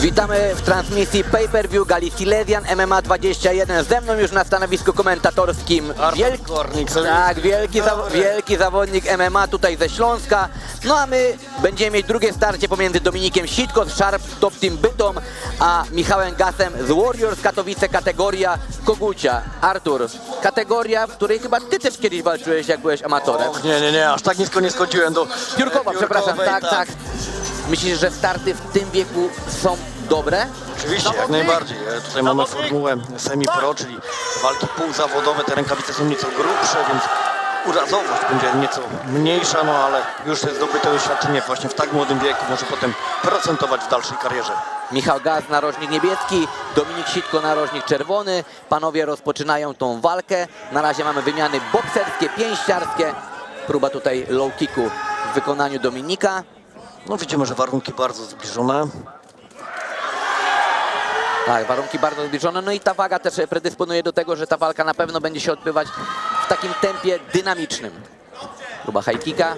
Witamy w transmisji Pay-Per-View Gali Silesian MMA 21. Ze mną już na stanowisku komentatorskim wielki zawodnik MMA tutaj ze Śląska. No a my będziemy mieć drugie starcie pomiędzy Dominikiem Sitko z Sharp Top Team Bytom, a Michałem Gasem z Warriors Katowice, kategoria kogucia. Artur, kategoria, w której chyba ty też kiedyś walczyłeś, jak byłeś amatorem. Nie, aż tak nisko nie schodziłem do Piórkowa, przepraszam, tak. Myślisz, że starty w tym wieku są dobre? Oczywiście, jak najbardziej. Tutaj mamy formułę semi-pro, czyli walki półzawodowe. Te rękawice są nieco grubsze, więc urazowość będzie nieco mniejsza, no ale już jest zdobyte doświadczenie właśnie w tak młodym wieku, może potem procentować w dalszej karierze. Michał Gas, narożnik niebieski, Dominik Sitko, narożnik czerwony. Panowie rozpoczynają tą walkę. Na razie mamy wymiany bokserskie, pięściarskie. Próba tutaj low kicku w wykonaniu Dominika. No widzimy, że warunki bardzo zbliżone. Tak, warunki bardzo zbliżone, no i ta waga też predysponuje do tego, że ta walka na pewno będzie się odbywać w takim tempie dynamicznym. Próba high kicka.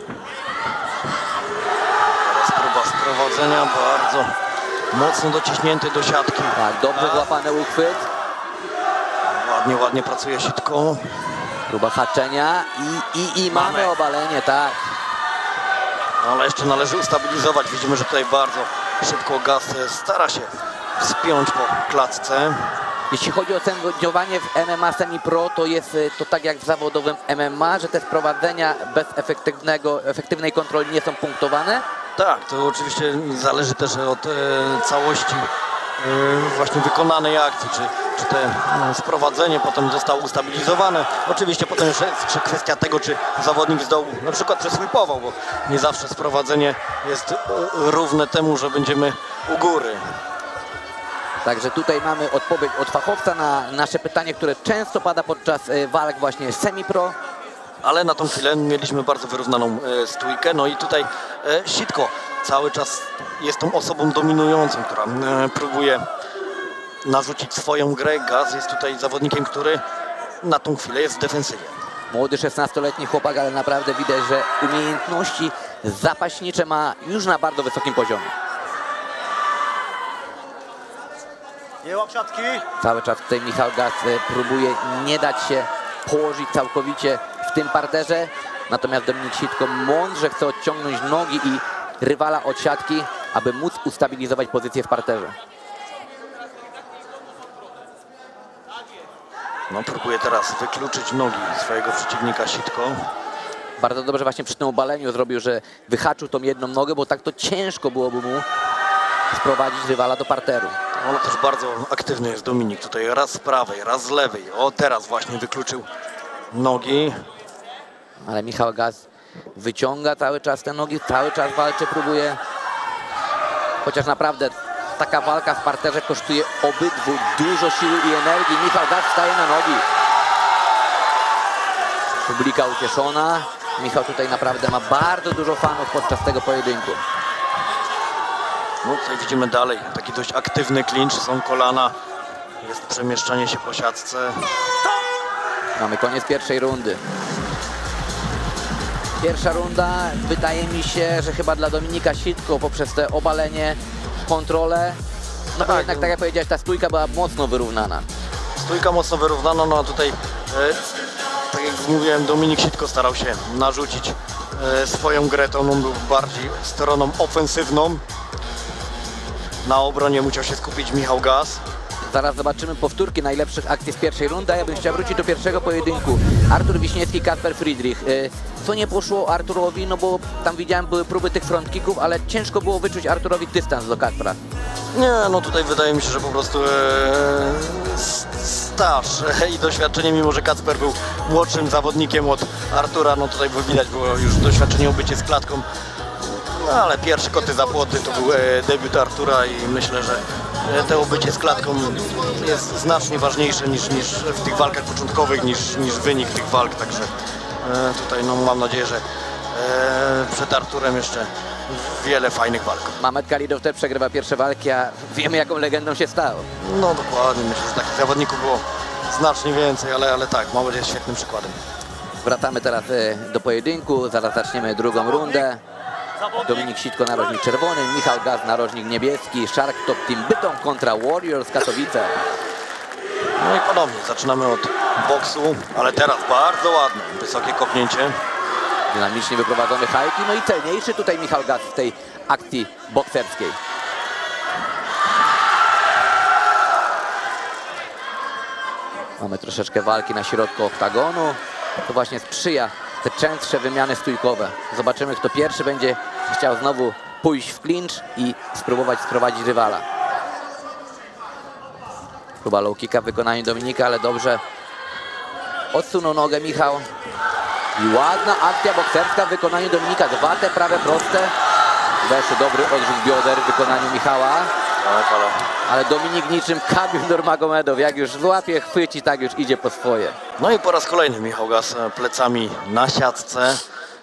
Teraz próba sprowadzenia, bardzo mocno dociśnięty do siatki. Tak, dobrze złapany uchwyt. Ładnie pracuje Sitko. Próba haczenia i mamy obalenie, tak. Ale jeszcze należy ustabilizować. Widzimy, że tutaj bardzo szybko Gas stara się wspiąć po klatce. Jeśli chodzi o sędziowanie w MMA semi-pro, to jest to tak jak w zawodowym MMA, że te sprowadzenia bez efektywnej kontroli nie są punktowane? Tak, to oczywiście zależy też od całości właśnie wykonanej akcji, czy te sprowadzenie potem zostało ustabilizowane. Oczywiście potem jeszcze jest kwestia tego, czy zawodnik z dołu na przykład przesłypował, bo nie zawsze sprowadzenie jest równe temu, że będziemy u góry. Także tutaj mamy odpowiedź od fachowca na nasze pytanie, które często pada podczas walk właśnie semi-pro. Ale na tą chwilę mieliśmy bardzo wyrównaną stójkę. No i tutaj Sitko cały czas jest tą osobą dominującą, która próbuje narzucić swoją grę. Gas jest tutaj zawodnikiem, który na tą chwilę jest w defensywie. Młody 16-letni chłopak, ale naprawdę widać, że umiejętności zapaśnicze ma już na bardzo wysokim poziomie. Cały czas tutaj Michał Gas próbuje nie dać się położyć całkowicie w tym parterze. Natomiast Dominik Sitko mądrze chce odciągnąć nogi i rywala od siatki, aby móc ustabilizować pozycję w parterze. No, próbuje teraz wykluczyć nogi swojego przeciwnika Sitko. Bardzo dobrze właśnie przy tym obaleniu zrobił, że wyhaczył tą jedną nogę, bo tak to ciężko byłoby mu sprowadzić rywala do parteru. Ale też bardzo aktywny jest Dominik. Tutaj raz z prawej, raz z lewej. O, teraz właśnie wykluczył nogi. Ale Michał Gas wyciąga cały czas te nogi, cały czas walczy, próbuje. Chociaż naprawdę taka walka w parterze kosztuje obydwu dużo siły i energii. Michał Gas wstaje na nogi. Publika ucieszona. Michał tutaj naprawdę ma bardzo dużo fanów podczas tego pojedynku. No tutaj widzimy dalej taki dość aktywny klincz, są kolana, jest przemieszczanie się po siatce. Mamy koniec pierwszej rundy. Pierwsza runda, wydaje mi się, że chyba dla Dominika Sitko poprzez te obalenie, kontrolę. No bo jednak, tak jak powiedziałeś, ta stójka była mocno wyrównana. Stójka mocno wyrównana, no a tutaj, tak jak mówiłem, Dominik Sitko starał się narzucić swoją grę, to on był bardziej stroną ofensywną. Na obronie musiał się skupić Michał Gas. Zaraz zobaczymy powtórki najlepszych akcji z pierwszej rundy. Ja bym chciał wrócić do pierwszego pojedynku. Artur Wiśniewski, Kacper Friedrich. Co nie poszło Arturowi, no bo tam widziałem, były próby tych front kicków, ale ciężko było wyczuć Arturowi dystans do Kacpra. Nie, no tutaj wydaje mi się, że po prostu staż i doświadczenie, mimo że Kacper był młodszym zawodnikiem od Artura, no tutaj widać było już doświadczenie, obycie z klatką. No ale pierwsze koty za płoty to był debiut Artura i myślę, że to obycie z klatką jest znacznie ważniejsze niż w tych walkach początkowych, niż wynik tych walk, także tutaj no, mam nadzieję, że przed Arturem jeszcze wiele fajnych walk. Mamed Kalidow też przegrywa pierwsze walki, a wiemy, jaką legendą się stał. No dokładnie, myślę, że takich zawodników było znacznie więcej, ale tak, Mamed jest świetnym przykładem. Wracamy teraz do pojedynku, zaraz zaczniemy drugą rundę. Dominik Sitko, narożnik czerwony, Michał Gaz, narożnik niebieski, Shark Top Team Bytom kontra Warriors Katowice. No i podobnie, zaczynamy od boksu, ale teraz bardzo ładne, wysokie kopnięcie. Dynamicznie wyprowadzony high kick, no i celniejszy tutaj Michał Gaz w tej akcji bokserskiej. Mamy troszeczkę walki na środku oktagonu. To właśnie sprzyja te częstsze wymiany stójkowe. Zobaczymy, kto pierwszy będzie chciał znowu pójść w clinch i spróbować sprowadzić rywala. Próba low kicka w wykonaniu Dominika, ale dobrze odsunął nogę Michał. I ładna akcja bokserska w wykonaniu Dominika. Dwa te prawe proste. Weszły dobry odrzut bioder w wykonaniu Michała. Ale Dominik niczym Kamil Nurmagomedov, jak już złapie, chwyci, tak już idzie po swoje. No i po raz kolejny Michał Gaz plecami na siatce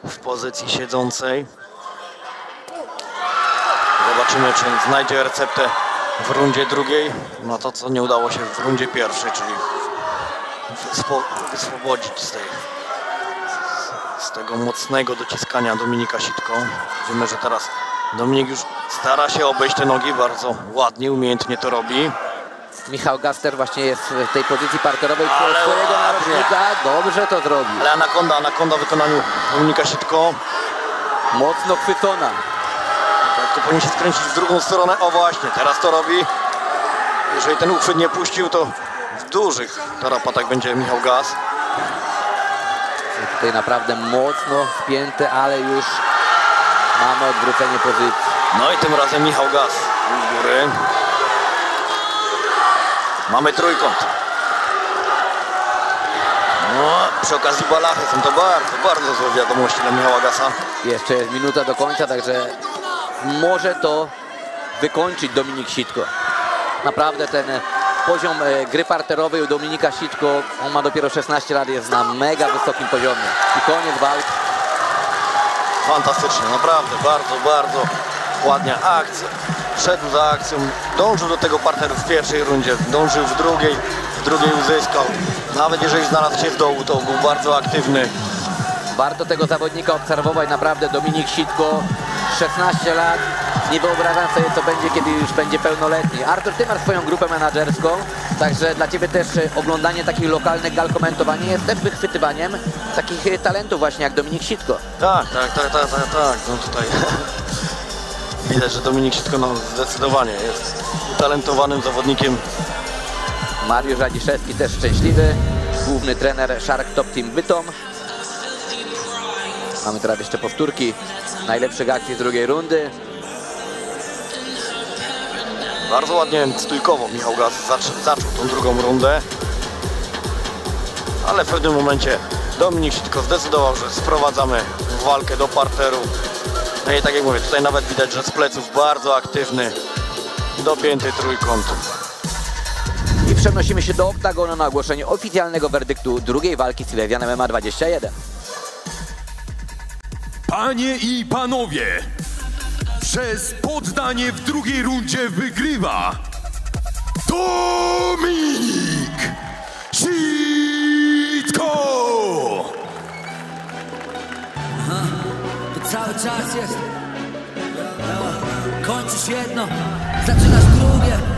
w pozycji siedzącej. Zobaczymy, czy znajdzie receptę w rundzie drugiej na to, co nie udało się w rundzie pierwszej, czyli wyswobodzić z tego mocnego dociskania Dominika Sitko. Widzimy, że teraz Dominik już stara się obejść te nogi, bardzo ładnie, umiejętnie to robi. Michał Gaz też właśnie jest w tej pozycji parterowej swojego narożnika. Dobrze to zrobi. Ale anakonda w wykonaniu Dominika Sitko. Mocno chwycona. Tak, to powinien się skręcić w drugą stronę. O właśnie, teraz to robi. Jeżeli ten uchwyt nie puścił, to w dużych tarapatach będzie Michał Gaz. Tutaj naprawdę mocno wpięte, ale już mamy odwrócenie pozycji. No i tym razem Michał Gaz z góry. Mamy trójkąt. No, przy okazji balachy są to bardzo złe wiadomości dla Michała Gaza. Jeszcze jest minuta do końca, także może to wykończyć Dominik Sitko. Naprawdę ten poziom gry parterowej u Dominika Sitko, on ma dopiero 16 lat, jest na mega wysokim poziomie. I koniec walki. Fantastycznie, naprawdę, bardzo ładna akcja. Szedł za akcją, dążył do tego parteru w pierwszej rundzie, dążył w drugiej uzyskał. Nawet jeżeli znalazł się z dołu, to był bardzo aktywny. Warto tego zawodnika obserwować, naprawdę Dominik Sitko, 16 lat. Nie wyobrażam sobie, co będzie, kiedy już będzie pełnoletni. Artur, ty masz swoją grupę menadżerską, także dla ciebie też oglądanie takich lokalnych gal, komentowanie jest też wychwytywaniem takich talentów właśnie jak Dominik Sitko. Tak. No tutaj widać, że Dominik Sitko zdecydowanie jest utalentowanym zawodnikiem. Mariusz Radziszewski też szczęśliwy, główny trener Shark Top Team Bytom. Mamy teraz jeszcze powtórki najlepszych akcji z drugiej rundy. Bardzo ładnie stójkowo Michał Gaz zaczął tą drugą rundę. Ale w pewnym momencie Dominik Sitko zdecydował, że sprowadzamy walkę do parteru. No i tak jak mówię, tutaj nawet widać, że z pleców bardzo aktywny, dopięty trójkąt. I przenosimy się do oktagonu na ogłoszenie oficjalnego werdyktu drugiej walki Silesian MMA 21. Panie i panowie, przez poddanie w drugiej rundzie wygrywa Dominik Sitko! To cały czas jest. Kończysz jedno, zaczynasz drugie.